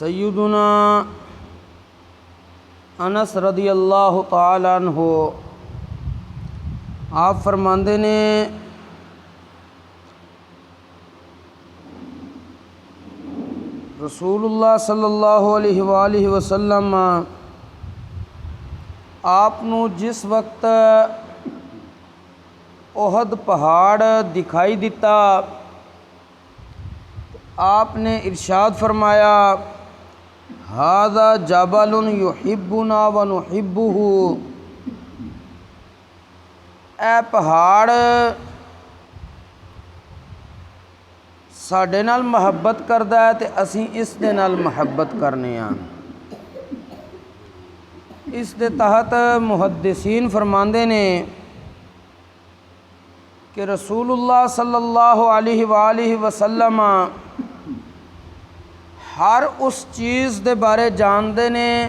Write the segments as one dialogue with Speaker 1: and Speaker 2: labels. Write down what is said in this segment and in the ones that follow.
Speaker 1: سیدنا انس رضی اللہ تعالیٰ عنہ آپ فرماندے نے رسول اللہ صلی اللہ علیہ وآلہ وسلم آپ نو جس وقت احد پہاڑ دکھائی دیتا آپ نے ارشاد فرمایا ھذا جبل یحبنا ونحبہ، اے پہاڑ ساڈے نال محبت کردا ہے تے اسی اس دے نال محبت کرنے ہاں۔ اس دے تحت محدثین فرماندے نے کہ رسول اللہ صلی اللہ علیہ وآلہ وسلم ہر اس چیز دے بارے جاندے نے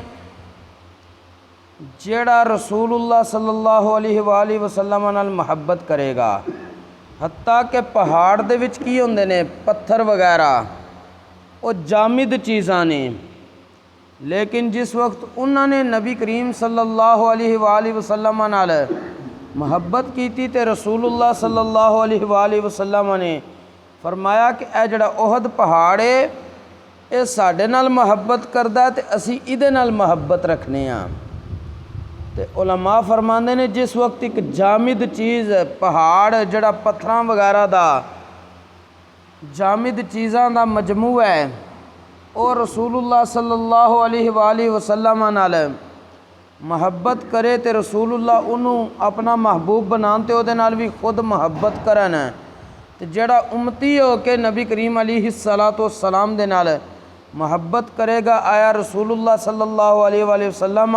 Speaker 1: جیڑا رسول اللہ صلی اللہ علیہ وآلہ وسلم نال محبت کرے گا، حتیٰ کہ پہاڑ دے وچ کی ہوندے نے پتھر وغیرہ وہ جامد چیزاں نے، لیکن جس وقت انہوں نے نبی کریم صلی اللہ علیہ وآلہ وسلم نال محبت کیتی تے رسول اللہ صلی اللہ علیہ وآلہ وسلم نے فرمایا کہ اے جڑا احد پہاڑ ہے اے ساڈے نال محبت کردا ہے تے اسی ایدے نال محبت رکھنے ہاں۔ تے علماء فرماندے نے جس وقت ایک جامد چیز پہاڑ جڑا پتھراں وغیرہ دا جامد چیزاں دا مجموعہ ہے اور رسول اللہ صلی اللہ علیہ وآلہ وسلم نال محبت کرے تے رسول اللہ انہوں اپنا محبوب بنان تے اودے نال بھی خود محبت کرن، تے جڑا امتی ہو کے نبی کریم علیہ السلام دے نال محبت کرے گا، آیا رسول اللہ صلی اللہ علیہ وآلہ وسلم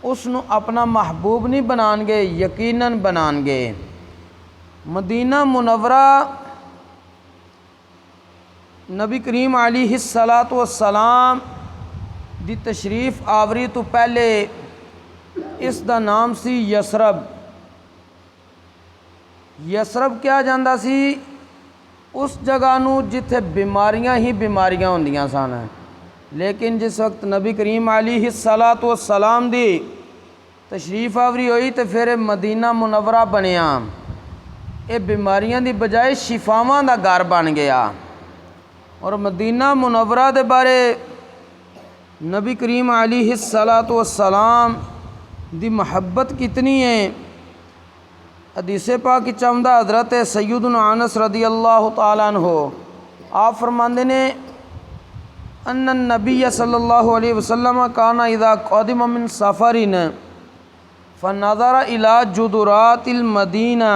Speaker 1: اس نو اپنا محبوب نہیں بنان گے، یقیناً بنان گے۔ مدینہ منورہ نبی کریم علیہ السلام دی تشریف آوری تو پہلے اس دا نام سی یثرب۔ یثرب کیا جاندہ سی اس جگہ نو جتھے بیماریاں ہی بیماریاں ہوندیاں سن، لیکن جس وقت نبی کریم علیہ السلام دی تشریف آوری ہوئی تو پھر مدینہ منورہ بنیا، یہ بیماریاں دی بجائے شفاواں دا گھر بن گیا۔ اور مدینہ منورہ دے بارے نبی کریم علیہ السلام دی محبت کتنی ہے، حدیث پاک چاہندہ حضرت سیدنا انس رضی اللہ تعالیٰ عنہ آپ فرماندے نے ان النبی صلی اللہ علیہ وسلم کان اذا قدم من سفر فنظر الى جدرات المدینہ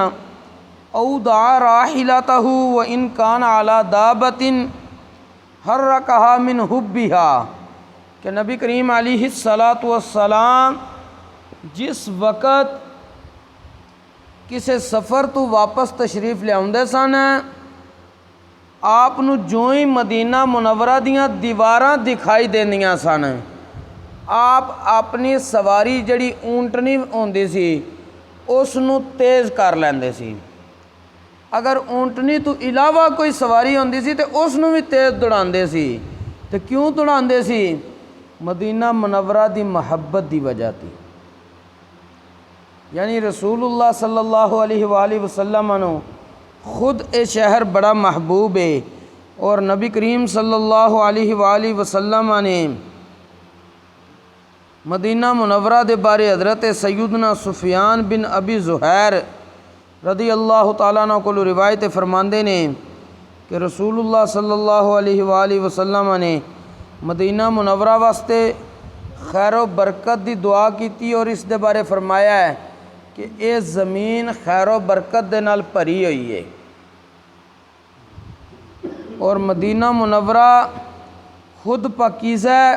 Speaker 1: او دعا راحلتہ وان کان علی دابۃ حرکہا من حبہا، کہ نبی کریم علیہ السلام جس وقت کسے سفر تو واپس تشریف لے آؤندے سن، آپ نو جوں ہی مدینہ منورہ دیاں دیواراں دکھائی دیندیاں سن، آپ اپنی سواری جڑی اونٹنی ہوندی سی اس نو تیز کر لیندے سی، اگر اونٹنی تو علاوہ کوئی سواری ہوندی سی تے اس نو بھی تیز دوڑاندے سی۔ تے کیوں دوڑاندے سی؟ مدینہ منورہ دی محبت دی وجہ تھی، یعنی رسول اللہ صلی اللہ علیہ وآلہ وسلم نو خود اے شہر بڑا محبوب ہے، اور نبی کریم صلی اللہ علیہ وآلہ وسلم نے مدینہ منورہ دے بارے حضرت سیدنا سفیان بن ابی زہیر رضی اللہ تعالیٰ عنہ کو روایت فرماندے نے کہ رسول اللہ صلی اللہ علیہ وآلہ وسلم نے مدینہ منورہ واسطے خیر و برکت دی دعا کیتی، اور اس دے بارے فرمایا ہے کہ اے زمین خیر و برکت دے نال بھری ہوئی ہے، اور مدینہ منورہ خود پاکیزہ ہے،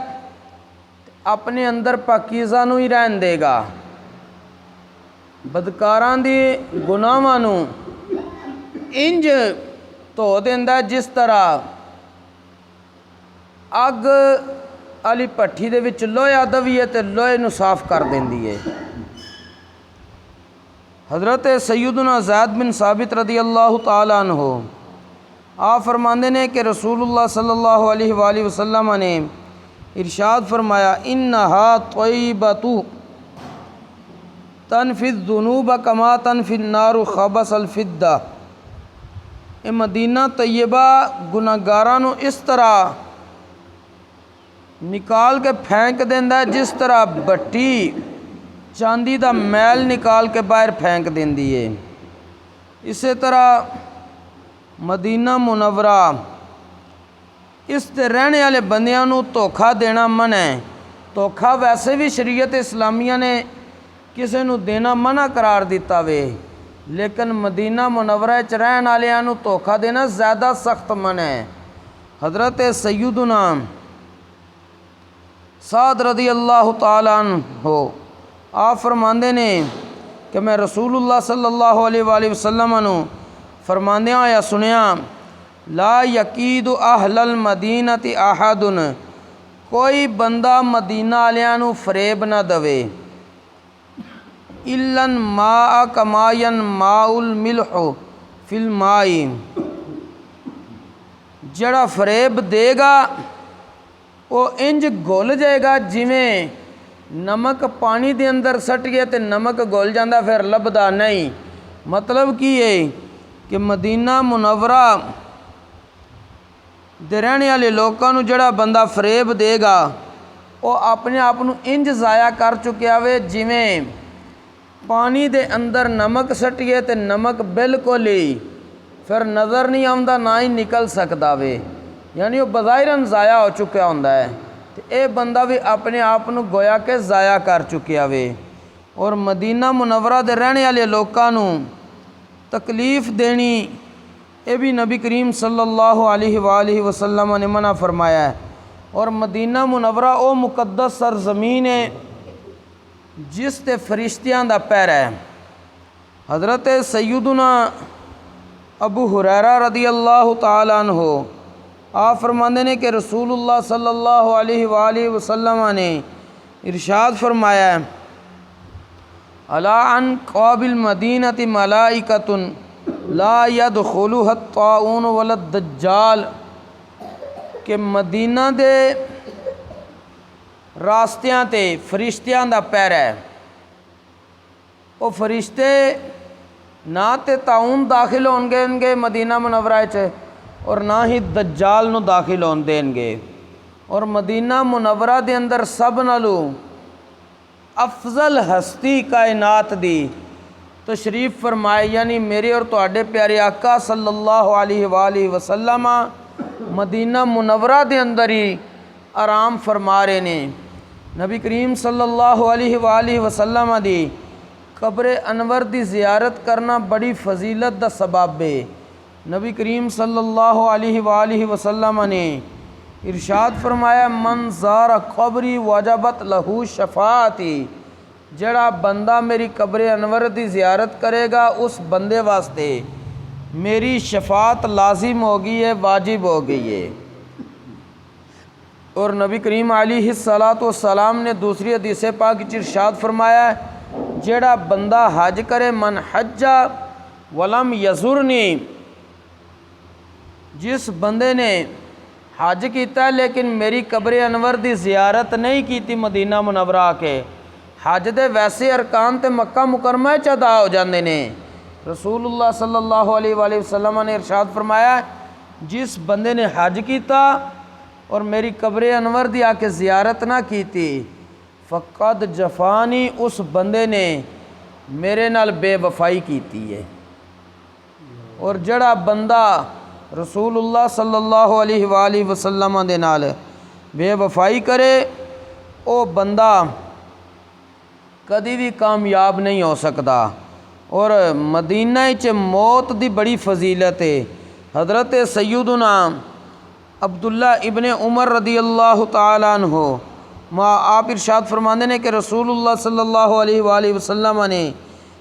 Speaker 1: اپنے اندر پاکیزہ نو ہی رہن دے گا، بدکاراں دی گناہاں نو انج دھو دیندا جس طرح اگ علی پٹھی دے وچ لوہا دویے تے لوہے نو صاف کر دیندی ہے۔ حضرت سیدنا زید بن ثابت رضی اللہ تعالیٰ عنہ آپ فرماندے نے کہ رسول اللہ صلی اللہ علیہ وآلہ وسلم نے ارشاد فرمایا انہا طیبۃ تنفی الذنوب کما تنفی النار خبث الفدہ، اے مدینہ طیبہ گناہگاراں نو اس طرح نکال کے پھینک دیندا ہے جس طرح بٹی چاندی دا میل نکال کے باہر پھینک دیندی ہے۔ اسی طرح مدینہ منورہ اس تے رہنے والے بندیاں نو دھوکھا دینا منع ہے۔ دھوکھا ویسے بھی شریعت اسلامیہ نے کسے نو دینا منع قرار دیتا وے، لیکن مدینہ منورہ وچ رہن والیاں نو دھوکھا دینا زیادہ سخت منع ہے۔ حضرت سیدنا سعد رضی اللہ تعالیٰ عنہ آپ فرماندے نے کہ میں رسول اللہ صلی اللہ علیہ وآلہ وسلم نو فرماندیاں یا سنیا لا یقید اہل المدینۃ احد، کوئی بندہ مدینہ والیاں نو فریب نہ دوے، الا الماء کما ینماء الملح فی الماء، جڑا فریب دے گا وہ انج گھل جائے گا جویں نمک پانی دے اندر سٹ گیا تے نمک گھل جاندہ پھر لبدا نہیں۔ مطلب کی ہے کہ مدینہ منورہ دے رہنے والے لوکاں نو جڑا بندہ فریب دے گا وہ اپنے آپ نو انج ضائع کر چکیا وے جویں پانی دے اندر نمک سٹ گیا تے نمک بالکل ہی پھر نظر نہیں آوندا نہ ہی نکل سکدا وے، یعنی وہ بظاہراً ضائع ہو چکا ہوندا ہے۔ تے اے بندہ بھی اپنے آپ نو گویا کہ ضائع کر چکیا وے۔ اور مدینہ منورہ دے رہنے والے لوکاں نو تکلیف دینی اے بھی نبی کریم صلی اللہ علیہ وآلہ وسلم نے منع فرمایا ہے۔ اور مدینہ منورہ او مقدس سرزمین ہے جس تے فرشتیاں دا پیرا ہے۔ حضرت سیدنا ابو ہریرہ رضی اللہ تعالیٰ عنہ آپ فرماندے نے کہ رسول اللہ صلی اللہ علیہ وآلہ وسلم نے ارشاد فرمایا ہے الا عن قابل مدینۃ ملائکۃ لا یدخلها الطاعون ولا الدجال، کہ مدینہ دے راستیاں تے فرشتیاں دا پیرا ہے، وہ فرشتے نہ تے طاعون داخل ہون گے مدینہ منورہ وچ اور نہ ہی دجال نو داخل ہون دین گے۔ اور مدینہ منورہ دے اندر سب نالوں افضل ہستی کائنات دی تشریف فرمائے، یعنی میرے اور تواڈے پیارے آقا صلی اللہ علیہ وآلہ وسلم مدینہ منورہ دے اندر ہی آرام فرما رہے نے۔ نبی کریم صلی اللہ علیہ وآلہ وسلم دی قبر انور دی زیارت کرنا بڑی فضیلت دا سبب ہے۔ نبی کریم صلی اللہ علیہ وآلہ وسلم نے ارشاد فرمایا من زار قبری وجبت لہو شفاعتی، جڑا بندہ میری قبر انور دی زیارت کرے گا اس بندے واسطے میری شفاعت لازم ہو گئی ہے، واجب ہو گئی ہے۔ اور نبی کریم علیہ السلام نے دوسری حدیث پاک وچ ارشاد فرمایا ہے جڑا بندہ حج کرے من حج ولم یزرنی، جس بندے نے حج کیتا ہے لیکن میری قبر انور دی زیارت نہیں کیتی مدینہ منورہ کے، حج دے ویسے ارکان تے مکہ مکرمہ وچ ادا ہو جاندے نے۔ رسول اللہ صلی اللہ علیہ وآلہ وسلم نے ارشاد فرمایا جس بندے نے حج کیتا اور میری قبر انور دی آ کے زیارت نہ کیتی فقد جفانی، اس بندے نے میرے نال بے وفائی کیتی ہے۔ اور جڑا بندہ رسول اللہ صلی اللہ علیہ وآلہ وسلم دے نال بے وفائی کرے او بندہ کدی بھی کامیاب نہیں ہو سکتا۔ اور مدینہ وچ موت دی بڑی فضیلت ہے۔ حضرت سیدنا عبداللہ ابن عمر رضی اللہ تعالیٰ عنہ آپ ارشاد فرماندے نے کہ رسول اللہ صلی اللہ علیہ وآلہ وسلم نے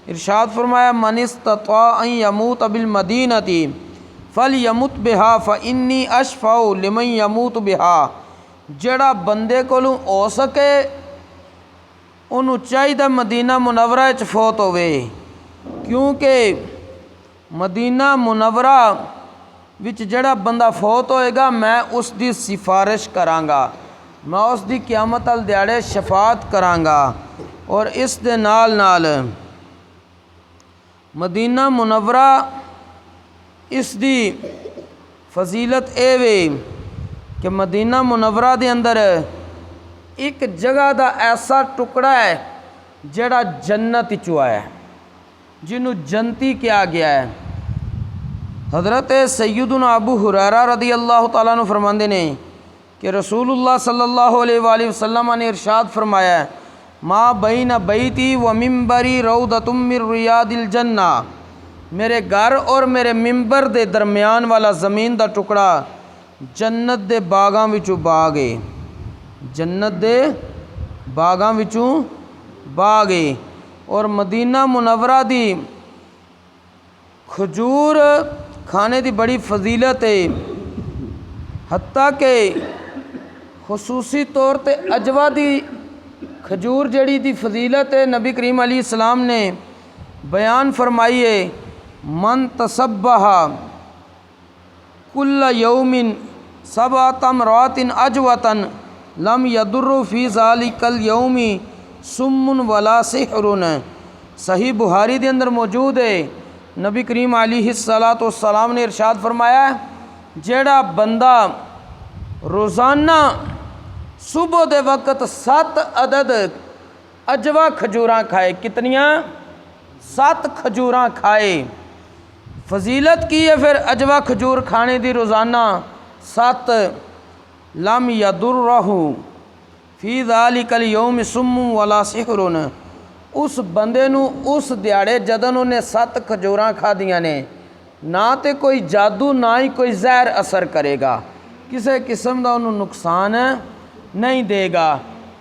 Speaker 1: ارشاد فرمایا من استطاع ان یموت بالمدینۃ فلیمت بہا فانی اشفع لمن یموت بہا، جڑا بندے کولوں ہو سکے انہوں چاہیے مدینہ منورہ وچ فوت ہوئے، کیونکہ مدینہ منورہ وچ جڑا بندہ فوت ہوئے گا میں اس دی سفارش کرانگا۔ میں اس دی قیامت ال دیاڑے شفاعت کرانگا۔ اور اس دے نال نال مدینہ منورہ اس دی فضیلت اے وے کہ مدینہ منورہ دے اندر ایک جگہ دا ایسا ٹکڑا ہے جڑا جنت وچوں آیا ہے، جنوں جنتی کیا گیا ہے۔ حضرت سیدنا ابو ہریرہ رضی اللہ تعالیٰ عنہ فرماندے نے کہ رسول اللہ صلی اللہ علیہ وآلہ وسلم نے ارشاد فرمایا ہے، ما بین بیتی و ممبری روضۃ من ریاض الجنہ، میرے گھر اور میرے ممبر دے درمیان والا زمین دا ٹکڑا جنت دے باغاں وچوں باغ ہے، جنت دے باغاں وچوں باغ ہے۔ اور مدینہ منورہ دی کھجور کھانے دی بڑی فضیلت ہے، حتیٰ کہ خصوصی طور تے عجوہ دی کھجور جڑی دی فضیلت ہے نبی کریم علیہ السلام نے بیان فرمائی ہے، من تصبح کل یوم سبع تمرات عجوۃ لم یضر فی ذلک الیوم سم ولا سحر۔ صحیح بخاری دے اندر موجود ہے، نبی کریم علیہ السلام نے ارشاد فرمایا ہے، جیڑا بندہ روزانہ صبح دے وقت 7 عدد عجوہ کھجوراں کھائے، کتنیاں؟ 7 کھجوراں کھائے۔ فضیلت کی ہے پھر عجوہ کھجور کھانے دی روزانہ 7، لم یضرہ فی ذالک الیوم سم ولا سحر، اس بندے نو اس دیاڑے جدن انہیں 7 کھجوراں کھا دیاں نے، نہ تے کوئی جادو نہ ہی کوئی زہر اثر کرے گا، کسے قسم دا انہوں نقصان نہیں دے گا۔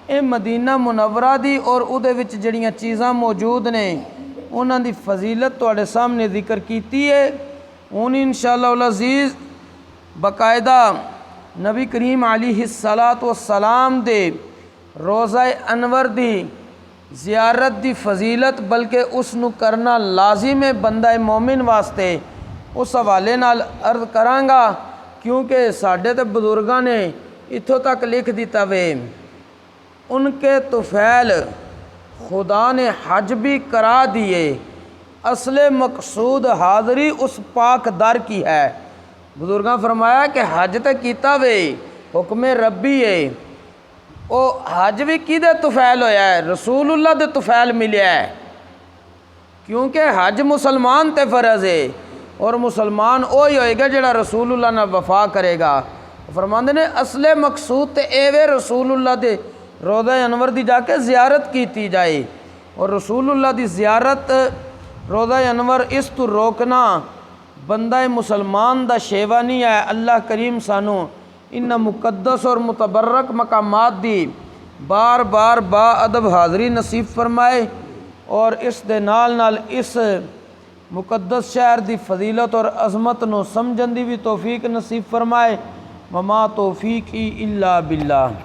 Speaker 1: اے مدینہ منورہ دی اور او دے وچ جڑیاں چیزاں موجود نے انہاں دی فضیلت تواڈے سامنے ذکر کیتی ہے۔ ہن انشاءاللہ العزیز باقاعدہ نبی کریم علیہ السلام دے روضہ انور دی زیارت دی فضیلت بلکہ اس نو کرنا لازم ہے بندہ مومن واسطے، اس حوالے نال عرض کراں گا، کیونکہ ساڈے تے بزرگاں نے اتھوں تک لکھ دیتا وے، ان کے طفیل خدا نے حج بھی کرا دیے، اصل مقصود حاضری اس پاک در کی ہے۔ بزرگاں فرمایا کہ حج تے کیتا وے، حکم ربی ہے، او حج بھی کدے طفیل ہویا ہے؟ رسول اللہ دے طفیل ملیا ہے، کیونکہ حج مسلمان تے فرض ہے، اور مسلمان وہی ہوئے گا جڑا رسول اللہ نے وفا کرے گا۔ فرماندے نے اصل مقصود تے اے وے رسول اللہ دے روضہ انور دی جا کے زیارت کیتی جائے، اور رسول اللہ دی زیارت روضہ انور اس تو روکنا بندہ مسلمان دا شیوا نہیں ہے۔ اللہ کریم سانو ان مقدس اور متبرک مقامات دی بار بار با ادب حاضری نصیب فرمائے، اور اس دے نال نال اس مقدس شہر دی فضیلت اور عظمت نو سمجھن دی بھی توفیق نصیب فرمائے۔ وما توفیقی الا باللہ۔